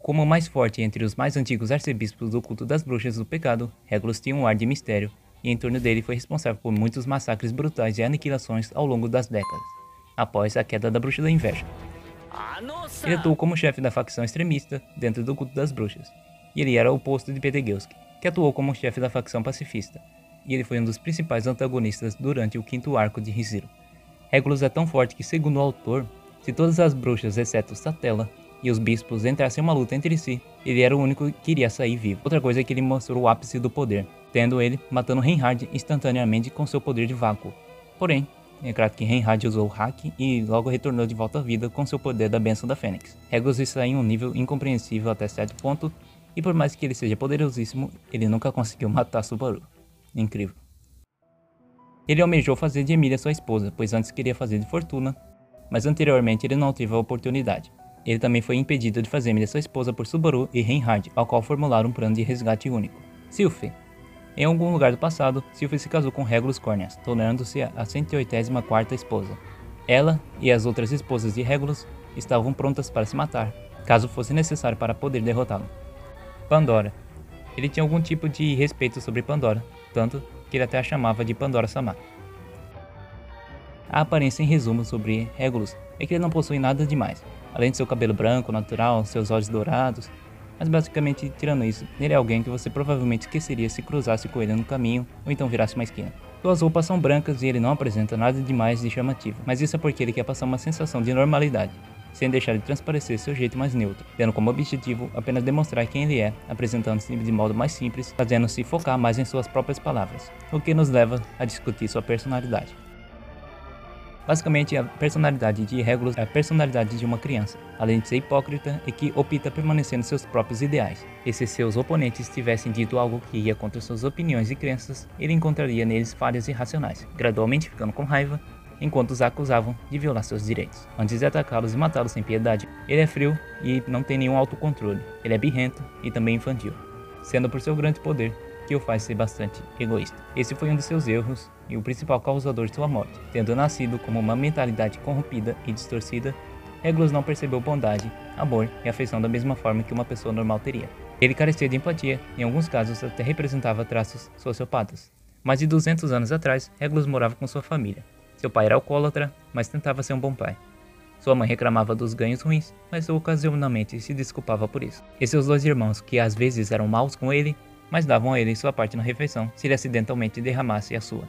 Como o mais forte entre os mais antigos arcebispos do culto das bruxas do pecado, Regulus tinha um ar de mistério, e em torno dele foi responsável por muitos massacres brutais e aniquilações ao longo das décadas, após a queda da Bruxa da Inveja. Ele atuou como chefe da facção extremista dentro do culto das bruxas, e ele era o oposto de Petegilski, que atuou como chefe da facção pacifista, e ele foi um dos principais antagonistas durante o quinto arco de Riziro. Regulus é tão forte que, segundo o autor, se todas as bruxas, exceto Satella, e os bispos entrassem em uma luta entre si, ele era o único que iria sair vivo. Outra coisa é que ele mostrou o ápice do poder, tendo ele matando Reinhard instantaneamente com seu poder de vácuo. Porém, é claro que Reinhard usou o hack e logo retornou de volta à vida com seu poder da Bênção da Fênix. Regulus está em um nível incompreensível até certo ponto, e por mais que ele seja poderosíssimo, ele nunca conseguiu matar Subaru. Incrível. Ele almejou fazer de Emilia sua esposa, pois antes queria fazer de Fortuna, mas anteriormente ele não teve a oportunidade. Ele também foi impedido de fazer Emilia sua esposa por Subaru e Reinhard, ao qual formularam um plano de resgate único. Sylphie. Em algum lugar do passado, Sylphie se casou com Regulus Corneas, tornando-se a 184ª esposa. Ela e as outras esposas de Regulus estavam prontas para se matar, caso fosse necessário para poder derrotá-lo. Pandora. Ele tinha algum tipo de respeito sobre Pandora, tanto que ele até a chamava de Pandora-sama. A aparência em resumo sobre Regulus é que ele não possui nada demais, além de seu cabelo branco natural, seus olhos dourados, mas basicamente, tirando isso, ele é alguém que você provavelmente esqueceria se cruzasse com ele no caminho ou então virasse uma esquina. Suas roupas são brancas e ele não apresenta nada demais de chamativo, mas isso é porque ele quer passar uma sensação de normalidade, sem deixar de transparecer seu jeito mais neutro, tendo como objetivo apenas demonstrar quem ele é, apresentando-se de modo mais simples, fazendo-se focar mais em suas próprias palavras, o que nos leva a discutir sua personalidade. Basicamente, a personalidade de Regulus é a personalidade de uma criança, além de ser hipócrita e que opta permanecer nos seus próprios ideais. E se seus oponentes tivessem dito algo que ia contra suas opiniões e crenças, ele encontraria neles falhas irracionais, gradualmente ficando com raiva, enquanto os acusavam de violar seus direitos, antes de atacá-los e matá-los sem piedade. Ele é frio e não tem nenhum autocontrole, ele é birrento e também infantil, sendo por seu grande poder que o faz ser bastante egoísta. Esse foi um de seus erros e o principal causador de sua morte. Tendo nascido como uma mentalidade corrompida e distorcida, Regulus não percebeu bondade, amor e afeição da mesma forma que uma pessoa normal teria. Ele carecia de empatia, em alguns casos até representava traços sociopatas. Mais de 200 anos atrás, Regulus morava com sua família. Seu pai era alcoólatra, mas tentava ser um bom pai. Sua mãe reclamava dos ganhos ruins, mas ocasionalmente se desculpava por isso. E seus dois irmãos, que às vezes eram maus com ele, mas davam a ele sua parte na refeição se ele acidentalmente derramasse a sua.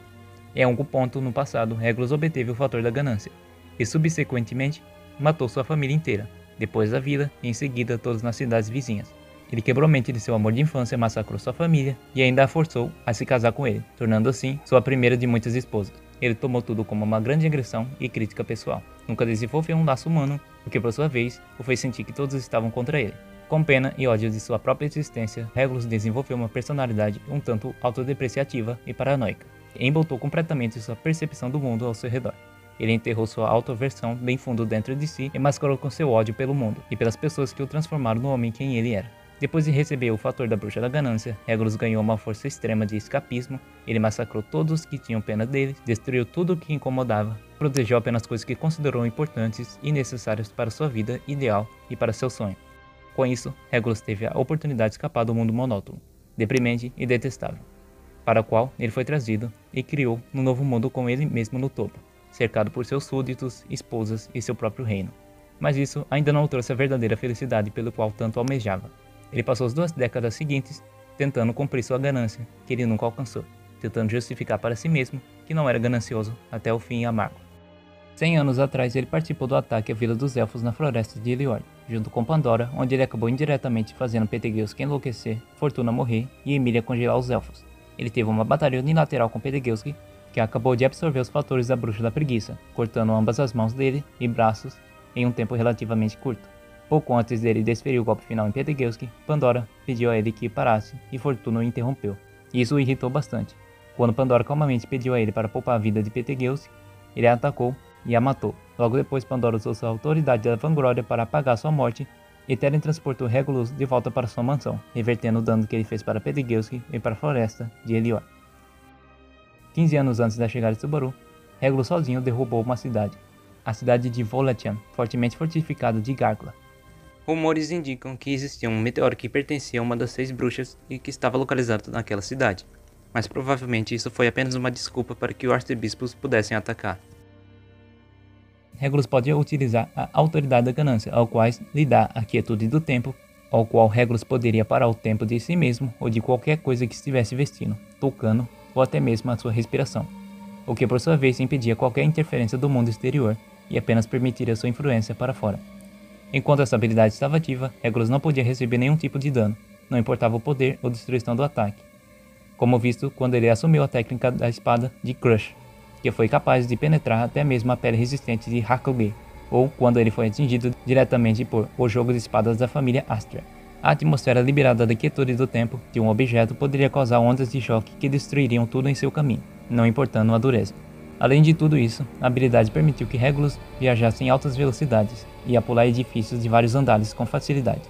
Em algum ponto no passado, Regulus obteve o fator da ganância, e subsequentemente matou sua família inteira, depois a vila e em seguida todos nas cidades vizinhas. Ele quebrou a mente de seu amor de infância, massacrou sua família e ainda a forçou a se casar com ele, tornando assim sua primeira de muitas esposas. Ele tomou tudo como uma grande agressão e crítica pessoal. Nunca desenvolveu um laço humano, o que por sua vez o fez sentir que todos estavam contra ele. Com pena e ódio de sua própria existência, Regulus desenvolveu uma personalidade um tanto autodepreciativa e paranoica, e emboltou completamente sua percepção do mundo ao seu redor. Ele enterrou sua autoversão bem fundo dentro de si e mascarou com seu ódio pelo mundo e pelas pessoas que o transformaram no homem quem ele era. Depois de receber o fator da bruxa da ganância, Regulus ganhou uma força extrema de escapismo. Ele massacrou todos que tinham pena dele, destruiu tudo o que incomodava, protegeu apenas coisas que considerou importantes e necessárias para sua vida ideal e para seu sonho. Com isso, Regulus teve a oportunidade de escapar do mundo monótono, deprimente e detestável, para o qual ele foi trazido e criou um novo mundo com ele mesmo no topo, cercado por seus súditos, esposas e seu próprio reino. Mas isso ainda não trouxe a verdadeira felicidade pelo qual tanto almejava. Ele passou as 2 décadas seguintes tentando cumprir sua ganância, que ele nunca alcançou, tentando justificar para si mesmo que não era ganancioso até o fim amargo. 100 anos atrás ele participou do ataque à Vila dos Elfos na floresta de Eliord, junto com Pandora, onde ele acabou indiretamente fazendo Petegilski enlouquecer, Fortuna morrer e Emilia congelar os Elfos. Ele teve uma batalha unilateral com Petegilski, que acabou de absorver os fatores da Bruxa da Preguiça, cortando ambas as mãos dele e braços em um tempo relativamente curto. Pouco antes dele desferir o golpe final em Petegilski, Pandora pediu a ele que parasse e Fortuna o interrompeu. Isso o irritou bastante. Quando Pandora calmamente pediu a ele para poupar a vida de Petegilski, ele a atacou e a matou. Logo depois, Pandora usou sua autoridade da vanglória para apagar sua morte e teletransportou Regulus de volta para sua mansão, revertendo o dano que ele fez para Petegilski e para a floresta de Eliord. 15 anos antes da chegada de Subaru, Regulus sozinho derrubou uma cidade, a cidade de Volatian, fortemente fortificada de Gargla. Rumores indicam que existia um meteoro que pertencia a uma das 6 bruxas e que estava localizado naquela cidade, mas provavelmente isso foi apenas uma desculpa para que os arcebispos pudessem atacar. Regulus pode utilizar a autoridade da ganância, ao qual lhe dá a quietude do tempo, ao qual Regulus poderia parar o tempo de si mesmo ou de qualquer coisa que estivesse vestindo, tocando ou até mesmo a sua respiração, o que por sua vez impedia qualquer interferência do mundo exterior e apenas permitiria sua influência para fora. Enquanto essa habilidade estava ativa, Regulus não podia receber nenhum tipo de dano, não importava o poder ou destruição do ataque, como visto quando ele assumiu a técnica da espada de Crush, que foi capaz de penetrar até mesmo a pele resistente de Hakuge, ou quando ele foi atingido diretamente por o jogo de espadas da família Astra. A atmosfera liberada da quietude do tempo de um objeto poderia causar ondas de choque que destruiriam tudo em seu caminho, não importando a dureza. Além de tudo isso, a habilidade permitiu que Regulus viajasse em altas velocidades e a pular edifícios de vários andares com facilidade.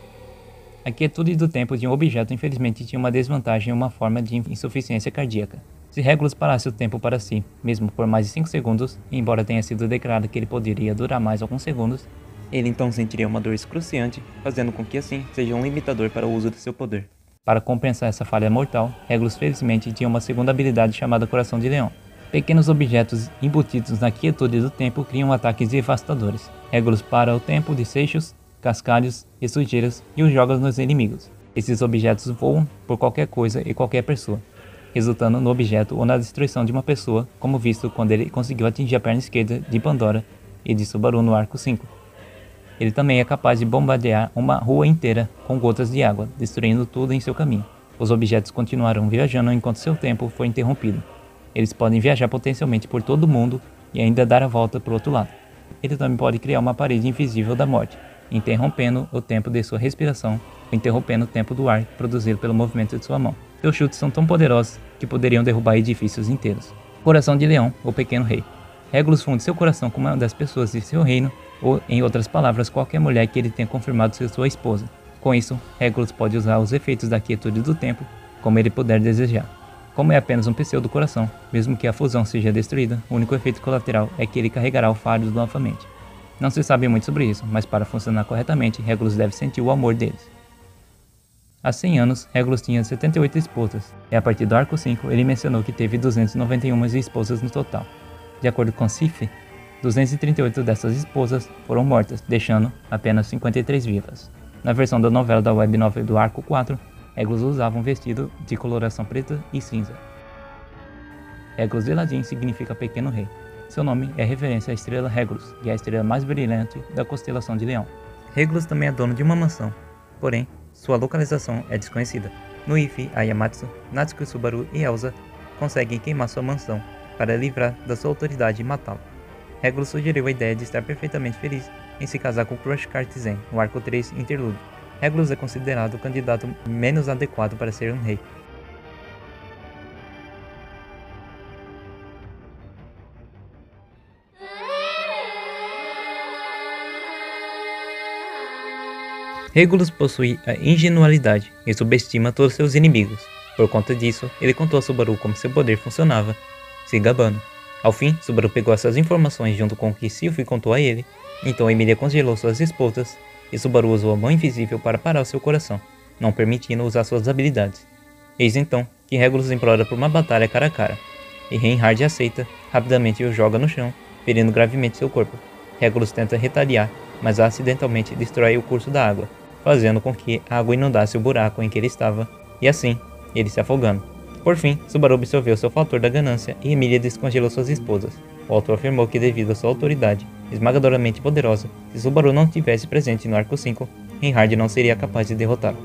A quietude do tempo de um objeto infelizmente tinha uma desvantagem em uma forma de insuficiência cardíaca. Se Regulus parasse o tempo para si, mesmo por mais de 5 segundos, embora tenha sido declarado que ele poderia durar mais alguns segundos, ele então sentiria uma dor excruciante, fazendo com que assim seja um limitador para o uso de seu poder. Para compensar essa falha mortal, Regulus felizmente tinha uma segunda habilidade chamada Coração de Leão. Pequenos objetos embutidos na quietude do tempo criam ataques devastadores. Regulus para o tempo de seixos, cascalhos e sujeiras e os joga nos inimigos. Esses objetos voam por qualquer coisa e qualquer pessoa, resultando no objeto ou na destruição de uma pessoa, como visto quando ele conseguiu atingir a perna esquerda de Pandora e de Subaru no arco 5. Ele também é capaz de bombardear uma rua inteira com gotas de água, destruindo tudo em seu caminho. Os objetos continuarão viajando enquanto seu tempo foi interrompido. Eles podem viajar potencialmente por todo o mundo e ainda dar a volta para o outro lado. Ele também pode criar uma parede invisível da morte, interrompendo o tempo de sua respiração ou interrompendo o tempo do ar produzido pelo movimento de sua mão. Seus chutes são tão poderosos que poderiam derrubar edifícios inteiros. Coração de Leão, ou Pequeno Rei. Regulus funde seu coração com uma das pessoas de seu reino, ou, em outras palavras, qualquer mulher que ele tenha confirmado ser sua esposa. Com isso, Regulus pode usar os efeitos da quietude do tempo como ele puder desejar. Como é apenas um pseudo-coração, mesmo que a fusão seja destruída, o único efeito colateral é que ele carregará o fardo novamente. Não se sabe muito sobre isso, mas para funcionar corretamente, Regulus deve sentir o amor deles. Há 100 anos, Regulus tinha 78 esposas, e a partir do arco 5 ele mencionou que teve 291 esposas no total. De acordo com Sif, 238 dessas esposas foram mortas, deixando apenas 53 vivas. Na versão da novela da web novel do arco 4, Regulus usava um vestido de coloração preta e cinza. Regulus de latim significa Pequeno Rei. Seu nome é referência à estrela Regulus, que é a estrela mais brilhante da constelação de Leão. Regulus também é dono de uma mansão, porém, sua localização é desconhecida. No Ifi, a Yamatsu, Natsuko Subaru e Elsa conseguem queimar sua mansão para livrar da sua autoridade e matá-lo. Regulus sugeriu a ideia de estar perfeitamente feliz em se casar com Crush Cartizen, no arco 3 Interlude. Regulus é considerado o candidato menos adequado para ser um rei. Regulus possui a ingenuidade e subestima todos seus inimigos. Por conta disso, ele contou a Subaru como seu poder funcionava, se gabando. Ao fim, Subaru pegou essas informações junto com o que Sylphie contou a ele, então Emilia congelou suas esposas, e Subaru usou a mão invisível para parar o seu coração, não permitindo usar suas habilidades. Eis então que Regulus implora por uma batalha cara a cara, e Reinhard aceita, rapidamente o joga no chão, ferindo gravemente seu corpo. Regulus tenta retaliar, mas acidentalmente destrói o curso da água, fazendo com que a água inundasse o buraco em que ele estava, e assim, ele se afogando. Por fim, Subaru absorveu seu fator da ganância e Emilia descongelou suas esposas. O autor afirmou que devido à sua autoridade esmagadoramente poderosa, se Subaru não estivesse presente no arco 5, Reinhard não seria capaz de derrotá-lo.